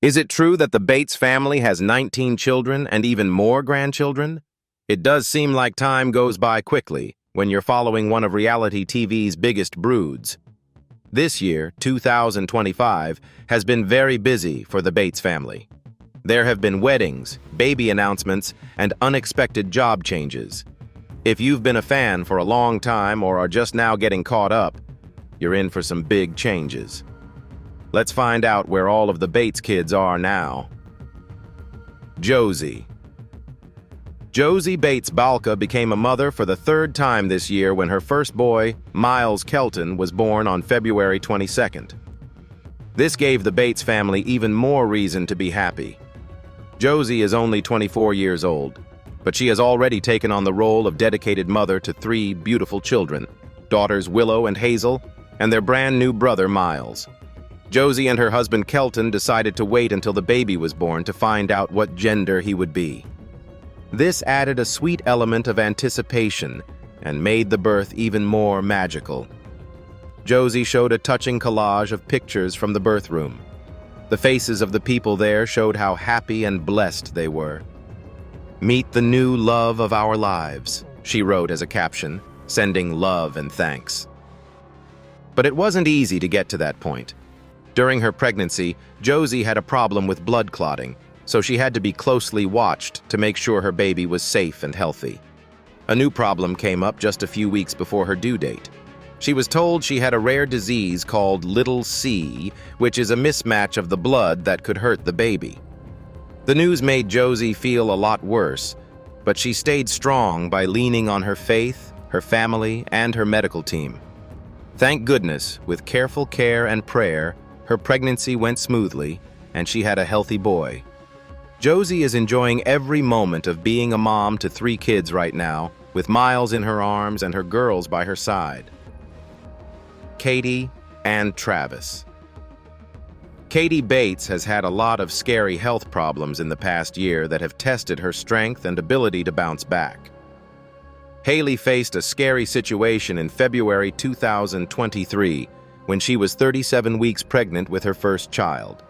Is it true that the Bates family has 19 children and even more grandchildren? It does seem like time goes by quickly when you're following one of reality TV's biggest broods. This year, 2025, has been very busy for the Bates family. There have been weddings, baby announcements, and unexpected job changes. If you've been a fan for a long time or are just now getting caught up, you're in for some big changes. Let's find out where all of the Bates kids are now. Josie. Josie Bates Balka became a mother for the third time this year when her first boy, Miles Kelton, was born on February 22nd. This gave the Bates family even more reason to be happy. Josie is only 24 years old, but she has already taken on the role of dedicated mother to 3 beautiful children, daughters Willow and Hazel, and their brand new brother Miles. Josie and her husband Kelton decided to wait until the baby was born to find out what gender he would be. This added a sweet element of anticipation and made the birth even more magical. Josie showed a touching collage of pictures from the birth room. The faces of the people there showed how happy and blessed they were. "Meet the new love of our lives," she wrote as a caption, sending love and thanks. But it wasn't easy to get to that point. During her pregnancy, Josie had a problem with blood clotting, so she had to be closely watched to make sure her baby was safe and healthy. A new problem came up just a few weeks before her due date. She was told she had a rare disease called little c, which is a mismatch of the blood that could hurt the baby. The news made Josie feel a lot worse, but she stayed strong by leaning on her faith, her family, and her medical team. Thank goodness, with careful care and prayer, her pregnancy went smoothly, and she had a healthy boy. Josie is enjoying every moment of being a mom to 3 kids right now, with Miles in her arms and her girls by her side. Katie and Travis. Katie Bates has had a lot of scary health problems in the past year that have tested her strength and ability to bounce back. Haley faced a scary situation in February 2023 when she was 37 weeks pregnant with her first child.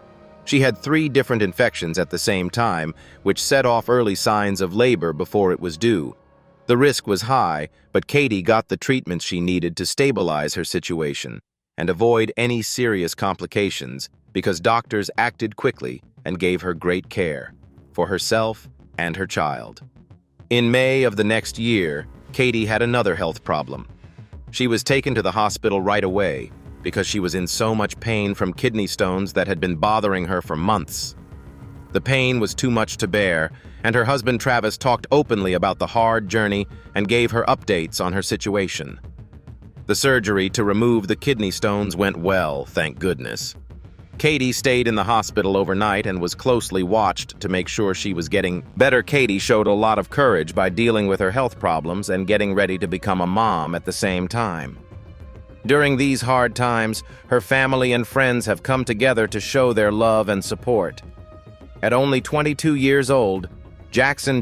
She had 3 different infections at the same time, which set off early signs of labor before it was due. The risk was high, but Katie got the treatments she needed to stabilize her situation and avoid any serious complications because doctors acted quickly and gave her great care for herself and her child. In May of the next year, Katie had another health problem. She was taken to the hospital right away because she was in so much pain from kidney stones that had been bothering her for months. The pain was too much to bear, and her husband Travis talked openly about the hard journey and gave her updates on her situation. The surgery to remove the kidney stones went well, thank goodness. Katie stayed in the hospital overnight and was closely watched to make sure she was getting better. Katie showed a lot of courage by dealing with her health problems and getting ready to become a mom at the same time. During these hard times, her family and friends have come together to show their love and support. At only 22 years old, Jackson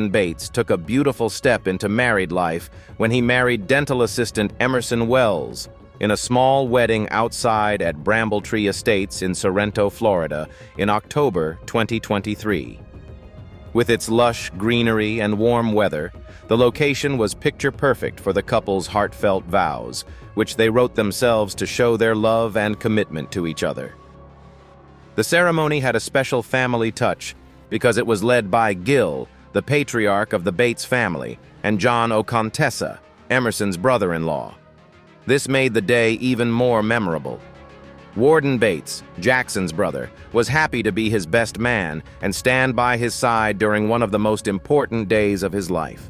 Bates took a beautiful step into married life when he married dental assistant Emerson Wells in a small wedding outside at Brambletree Estates in Sorrento, Florida, in October 2023. With its lush greenery and warm weather, the location was picture-perfect for the couple's heartfelt vows, which they wrote themselves to show their love and commitment to each other. The ceremony had a special family touch because it was led by Gil, the patriarch of the Bates family, and John Ocontessa, Emerson's brother-in-law. This made the day even more memorable. Warden Bates, Jackson's brother, was happy to be his best man and stand by his side during one of the most important days of his life.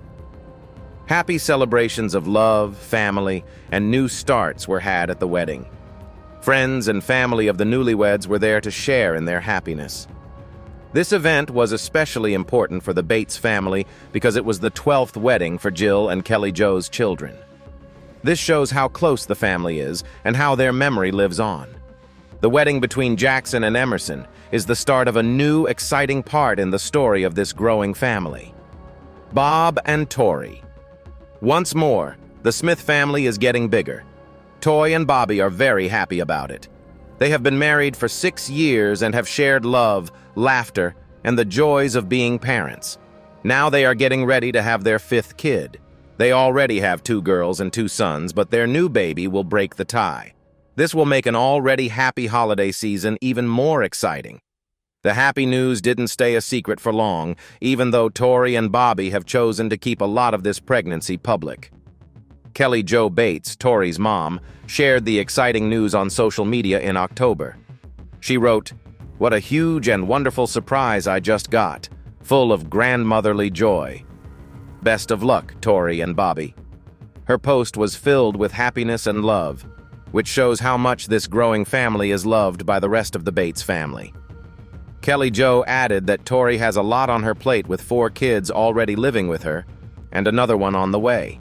Happy celebrations of love, family, and new starts were had at the wedding. Friends and family of the newlyweds were there to share in their happiness. This event was especially important for the Bates family because it was the 12th wedding for Jill and Kelly Jo's children. This shows how close the family is and how their memory lives on. The wedding between Jackson and Emerson is the start of a new, exciting part in the story of this growing family. Bob and Tori. Once more, the Smith family is getting bigger. Toy and Bobby are very happy about it. They have been married for 6 years and have shared love, laughter, and the joys of being parents. Now they are getting ready to have their 5th kid. They already have 2 girls and 2 sons, but their new baby will break the tie. This will make an already happy holiday season even more exciting. The happy news didn't stay a secret for long, even though Tori and Bobby have chosen to keep a lot of this pregnancy public. Kelly Jo Bates, Tori's mom, shared the exciting news on social media in October. She wrote, "What a huge and wonderful surprise I just got, full of grandmotherly joy. Best of luck, Tori and Bobby." Her post was filled with happiness and love, which shows how much this growing family is loved by the rest of the Bates family. Kelly Jo added that Tori has a lot on her plate with 4 kids already living with her, and another one on the way.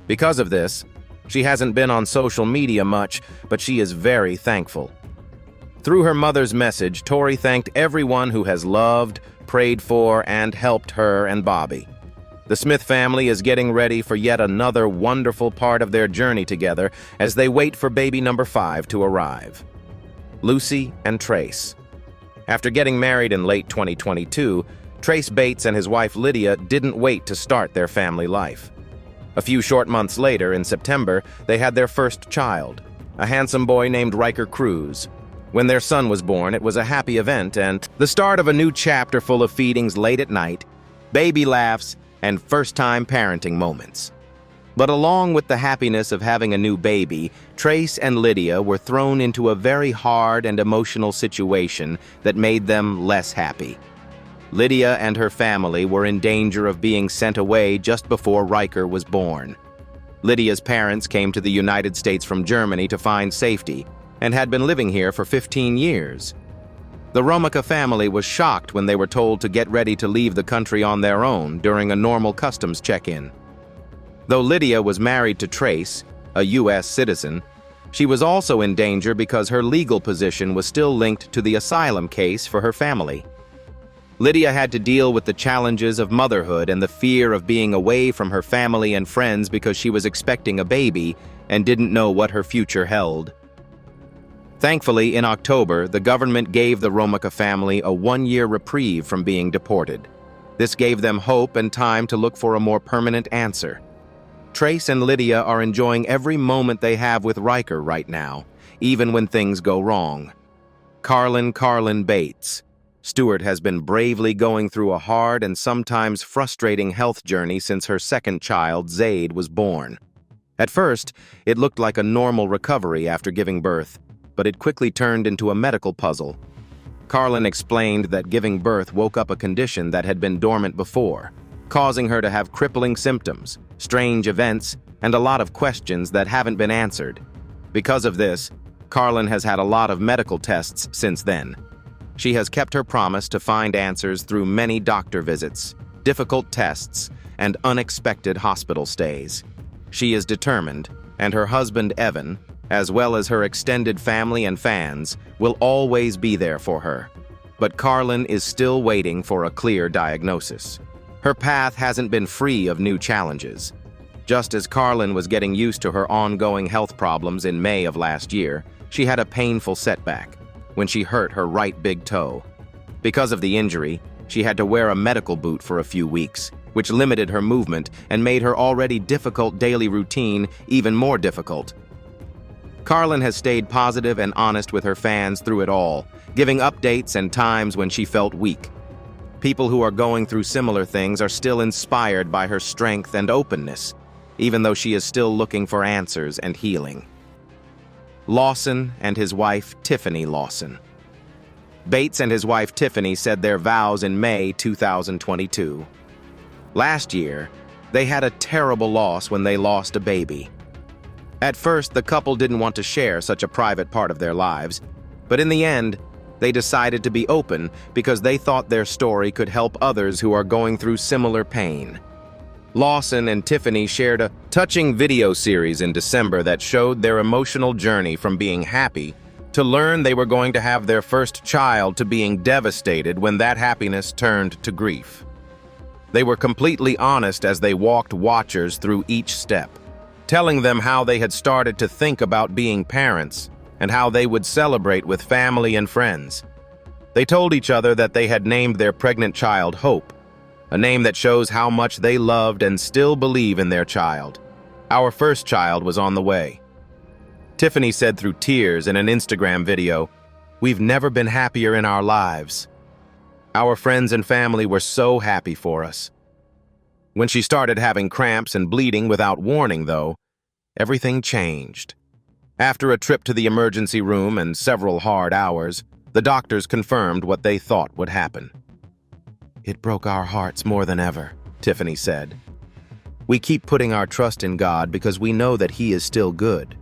Because of this, she hasn't been on social media much, but she is very thankful. Through her mother's message, Tori thanked everyone who has loved, prayed for, and helped her and Bobby. The Smith family is getting ready for yet another wonderful part of their journey together as they wait for baby number 5 to arrive. Lucy and Trace. After getting married in late 2022, Trace Bates and his wife Lydia didn't wait to start their family life. A few short months later, in September, they had their first child, a handsome boy named Riker Cruz. When their son was born, it was a happy event and the start of a new chapter full of feedings late at night, baby laughs, and first-time parenting moments. But along with the happiness of having a new baby, Trace and Lydia were thrown into a very hard and emotional situation that made them less happy. Lydia and her family were in danger of being sent away just before Riker was born. Lydia's parents came to the United States from Germany to find safety and had been living here for 15 years. The Romica family was shocked when they were told to get ready to leave the country on their own during a normal customs check-in. Though Lydia was married to Trace, a U.S. citizen, she was also in danger because her legal position was still linked to the asylum case for her family. Lydia had to deal with the challenges of motherhood and the fear of being away from her family and friends because she was expecting a baby and didn't know what her future held. Thankfully, in October, the government gave the Romica family a 1-year reprieve from being deported. This gave them hope and time to look for a more permanent answer. Trace and Lydia are enjoying every moment they have with Riker right now, even when things go wrong. Carlin Bates. Stewart has been bravely going through a hard and sometimes frustrating health journey since her second child, Zaid, was born. At first, it looked like a normal recovery after giving birth, but it quickly turned into a medical puzzle. Carlin explained that giving birth woke up a condition that had been dormant before, causing her to have crippling symptoms, strange events, and a lot of questions that haven't been answered. Because of this, Carlin has had a lot of medical tests since then. She has kept her promise to find answers through many doctor visits, difficult tests, and unexpected hospital stays. She is determined, and her husband Evan, as well as her extended family and fans, will always be there for her. But Carlin is still waiting for a clear diagnosis. Her path hasn't been free of new challenges. Just as Carlin was getting used to her ongoing health problems in May of last year, she had a painful setback when she hurt her right big toe. Because of the injury, she had to wear a medical boot for a few weeks, which limited her movement and made her already difficult daily routine even more difficult. Carlin has stayed positive and honest with her fans through it all, giving updates and times when she felt weak. People who are going through similar things are still inspired by her strength and openness, even though she is still looking for answers and healing. Lawson and his wife, Tiffany Lawson. Bates and his wife, Tiffany, said their vows in May 2022. Last year, they had a terrible loss when they lost a baby. At first, the couple didn't want to share such a private part of their lives, but in the end, they decided to be open because they thought their story could help others who are going through similar pain. Lawson and Tiffany shared a touching video series in December that showed their emotional journey from being happy to learn they were going to have their first child to being devastated when that happiness turned to grief. They were completely honest as they walked watchers through each step, telling them how they had started to think about being parents and how they would celebrate with family and friends. They told each other that they had named their pregnant child Hope, a name that shows how much they loved and still believe in their child. Our first child was on the way. Tiffany said through tears in an Instagram video, "We've never been happier in our lives." Our friends and family were so happy for us. When she started having cramps and bleeding without warning, though, everything changed. After a trip to the emergency room and several hard hours, the doctors confirmed what they thought would happen. "It broke our hearts more than ever," Tiffany said. "We keep putting our trust in God because we know that He is still good."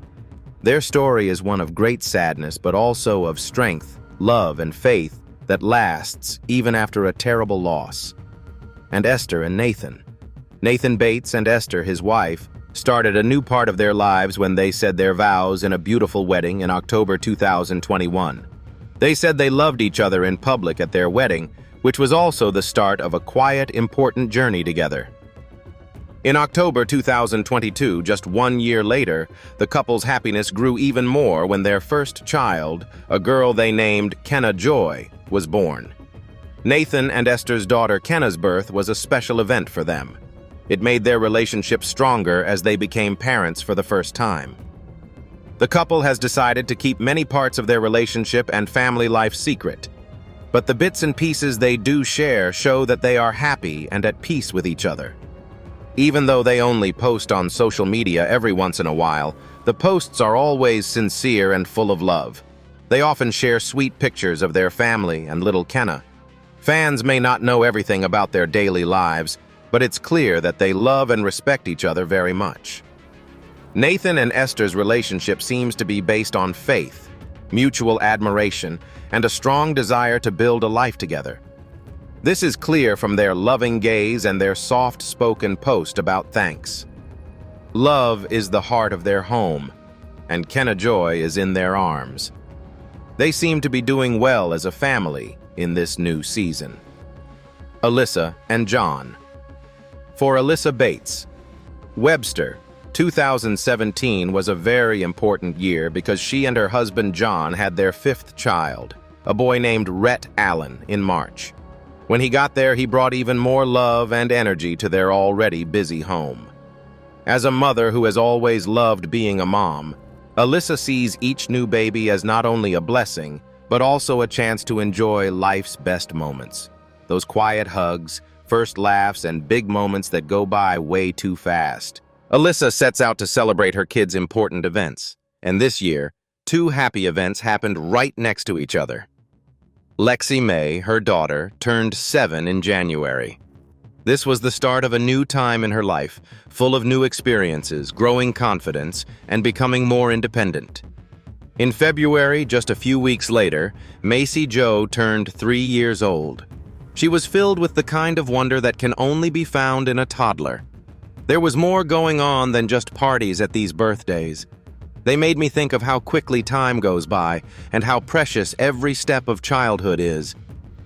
Their story is one of great sadness, but also of strength, love, and faith that lasts even after a terrible loss. And Esther and Nathan. Nathan Bates and Esther, his wife, started a new part of their lives when they said their vows in a beautiful wedding in October 2021. They said they loved each other in public at their wedding, which was also the start of a quiet, important journey together. In October 2022, just 1 year later, the couple's happiness grew even more when their first child, a girl they named Kenna Joy, was born. Nathan and Esther's daughter Kenna's birth was a special event for them. It made their relationship stronger as they became parents for the first time. The couple has decided to keep many parts of their relationship and family life secret, but the bits and pieces they do share show that they are happy and at peace with each other. Even though they only post on social media every once in a while, the posts are always sincere and full of love. They often share sweet pictures of their family and little Kenna. Fans may not know everything about their daily lives, but it's clear that they love and respect each other very much. Nathan and Esther's relationship seems to be based on faith, mutual admiration, and a strong desire to build a life together. This is clear from their loving gaze and their soft-spoken post about thanks. Love is the heart of their home, and Kenna Joy is in their arms. They seem to be doing well as a family in this new season. Alyssa and John. For Alyssa Bates, Webster, 2017 was a very important year because she and her husband John had their fifth child, a boy named Rhett Allen, in March. When he got there, he brought even more love and energy to their already busy home. As a mother who has always loved being a mom, Alyssa sees each new baby as not only a blessing, but also a chance to enjoy life's best moments. Those quiet hugs, first laughs, and big moments that go by way too fast. Alyssa sets out to celebrate her kids' important events, and this year, 2 happy events happened right next to each other. Lexi May, her daughter, turned 7 in January. This was the start of a new time in her life, full of new experiences, growing confidence, and becoming more independent. In February, just a few weeks later, Macy Jo turned 3 years old. She was filled with the kind of wonder that can only be found in a toddler. There was more going on than just parties at these birthdays. They made me think of how quickly time goes by and how precious every step of childhood is.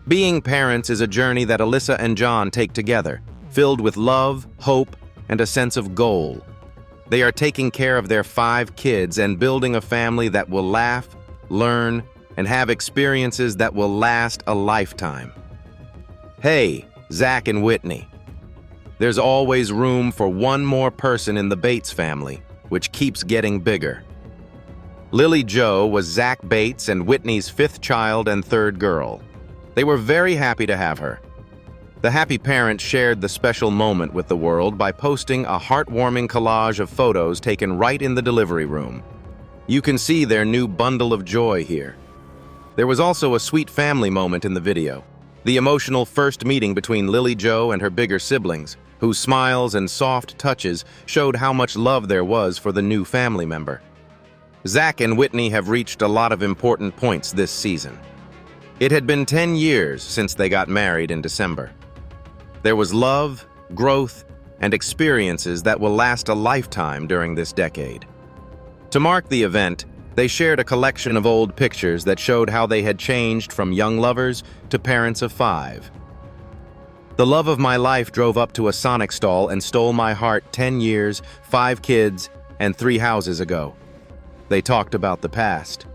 Being parents is a journey that Alyssa and John take together, filled with love, hope, and a sense of goal. They are taking care of their 5 kids and building a family that will laugh, learn, and have experiences that will last a lifetime. Hey, Zach and Whitney. There's always room for one more person in the Bates family, which keeps getting bigger. Lily Jo was Zach Bates and Whitney's 5th child and 3rd girl. They were very happy to have her. The happy parents shared the special moment with the world by posting a heartwarming collage of photos taken right in the delivery room. You can see their new bundle of joy here. There was also a sweet family moment in the video. The emotional first meeting between Lily Jo and her bigger siblings, whose smiles and soft touches showed how much love there was for the new family member. Zach and Whitney have reached a lot of important points this season. It had been 10 years since they got married in December. There was love, growth, and experiences that will last a lifetime during this decade. To mark the event, they shared a collection of old pictures that showed how they had changed from young lovers to parents of 5. The love of my life drove up to a Sonic stall and stole my heart 10 years, 5 kids, and 3 houses ago. They talked about the past.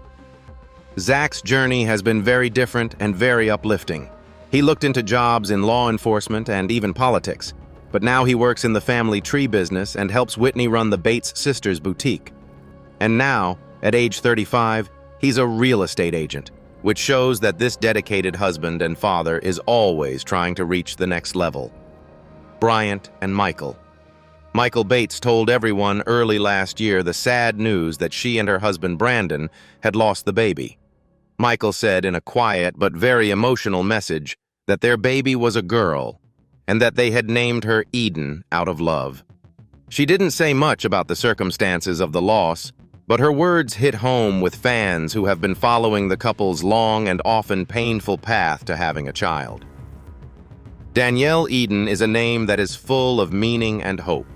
Zach's journey has been very different and very uplifting. He looked into jobs in law enforcement and even politics, but now he works in the family tree business and helps Whitney run the Bates Sisters boutique. And now, at age 35, he's a real estate agent, which shows that this dedicated husband and father is always trying to reach the next level. Bryant and Michael. Michael Bates told everyone early last year the sad news that she and her husband Brandon had lost the baby. Michael said in a quiet but very emotional message that their baby was a girl and that they had named her Eden out of love. She didn't say much about the circumstances of the loss, but her words hit home with fans who have been following the couple's long and often painful path to having a child. Danielle Eden is a name that is full of meaning and hope.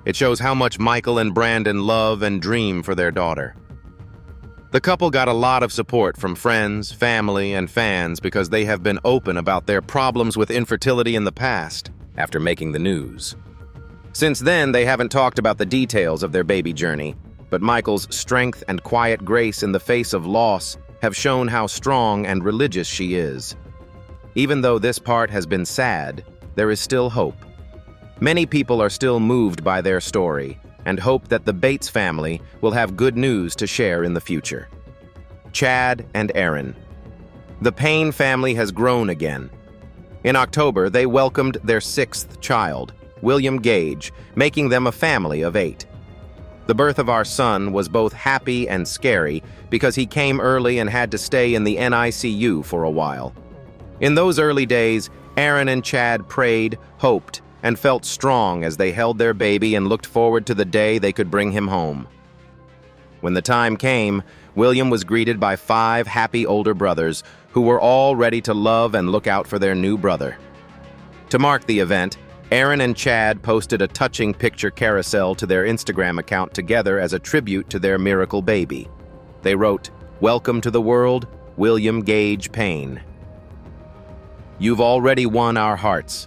It shows how much Michael and Brandon love and dream for their daughter. The couple got a lot of support from friends, family, and fans because they have been open about their problems with infertility in the past after making the news. Since then, they haven't talked about the details of their baby journey, but Michael's strength and quiet grace in the face of loss have shown how strong and religious she is. Even though this part has been sad, there is still hope. Many people are still moved by their story and hope that the Bates family will have good news to share in the future. Chad and Aaron. The Payne family has grown again. In October, they welcomed their sixth child, William Gage, making them a family of 8. The birth of our son was both happy and scary because he came early and had to stay in the NICU for a while. In those early days, Aaron and Chad prayed, hoped, and felt strong as they held their baby and looked forward to the day they could bring him home. When the time came, William was greeted by 5 happy older brothers who were all ready to love and look out for their new brother. To mark the event, Aaron and Chad posted a touching picture carousel to their Instagram account together as a tribute to their miracle baby. They wrote, "Welcome to the world, William Gage Payne. You've already won our hearts.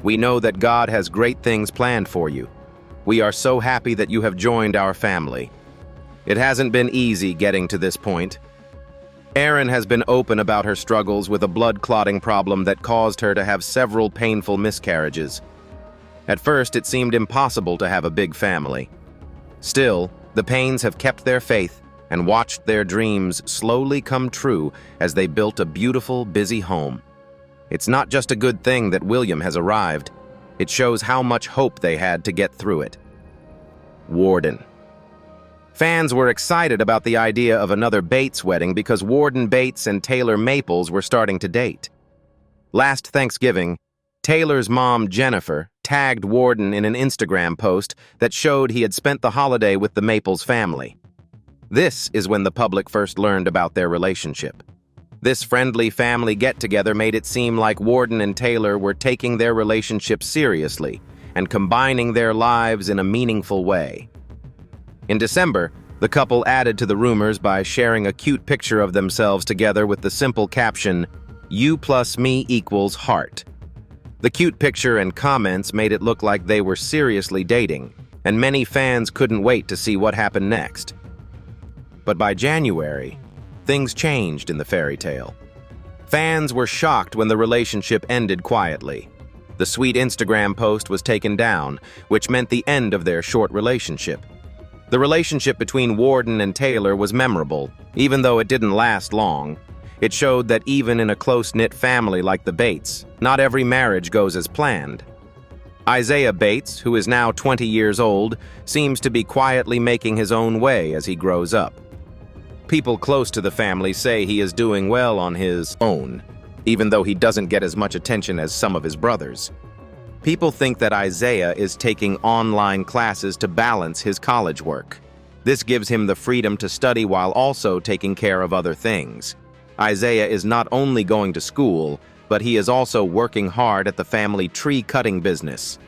We know that God has great things planned for you. We are so happy that you have joined our family. It hasn't been easy getting to this point." Erin has been open about her struggles with a blood clotting problem that caused her to have several painful miscarriages. At first, it seemed impossible to have a big family. Still, the Paynes have kept their faith and watched their dreams slowly come true as they built a beautiful, busy home. It's not just a good thing that William has arrived. It shows how much hope they had to get through it. Warden. Fans were excited about the idea of another Bates wedding because Warden Bates and Taylor Maples were starting to date. Last Thanksgiving, Taylor's mom, Jennifer, tagged Warden in an Instagram post that showed he had spent the holiday with the Maples family. This is when the public first learned about their relationship. This friendly family get-together made it seem like Warden and Taylor were taking their relationship seriously and combining their lives in a meaningful way. In December, the couple added to the rumors by sharing a cute picture of themselves together with the simple caption, "You plus me equals heart." The cute picture and comments made it look like they were seriously dating, and many fans couldn't wait to see what happened next. But by January, things changed in the fairy tale. Fans were shocked when the relationship ended quietly. The sweet Instagram post was taken down, which meant the end of their short relationship. The relationship between Warden and Taylor was memorable, even though it didn't last long. It showed that even in a close-knit family like the Bates, not every marriage goes as planned. Isaiah Bates, who is now 20 years old, seems to be quietly making his own way as he grows up. People close to the family say he is doing well on his own, even though he doesn't get as much attention as some of his brothers. People think that Isaiah is taking online classes to balance his college work. This gives him the freedom to study while also taking care of other things. Isaiah is not only going to school, but he is also working hard at the family tree cutting business.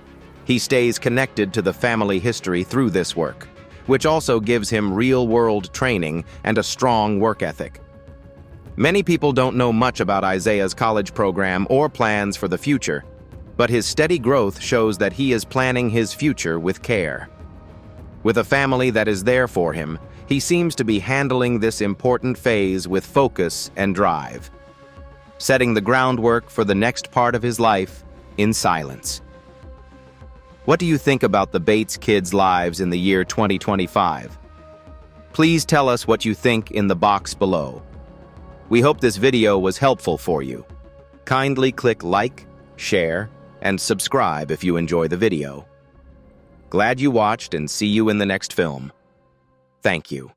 He stays connected to the family history through this work, which also gives him real-world training and a strong work ethic. Many people don't know much about Isaiah's college program or plans for the future, but his steady growth shows that he is planning his future with care. With a family that is there for him, He seems to be handling this important phase with focus and drive, setting the groundwork for the next part of his life in silence. What do you think about the Bates kids' lives in the year 2025? Please tell us what you think in the box below. We hope this video was helpful for you. Kindly click like, share, and subscribe if you enjoy the video. Glad you watched and see you in the next film. Thank you.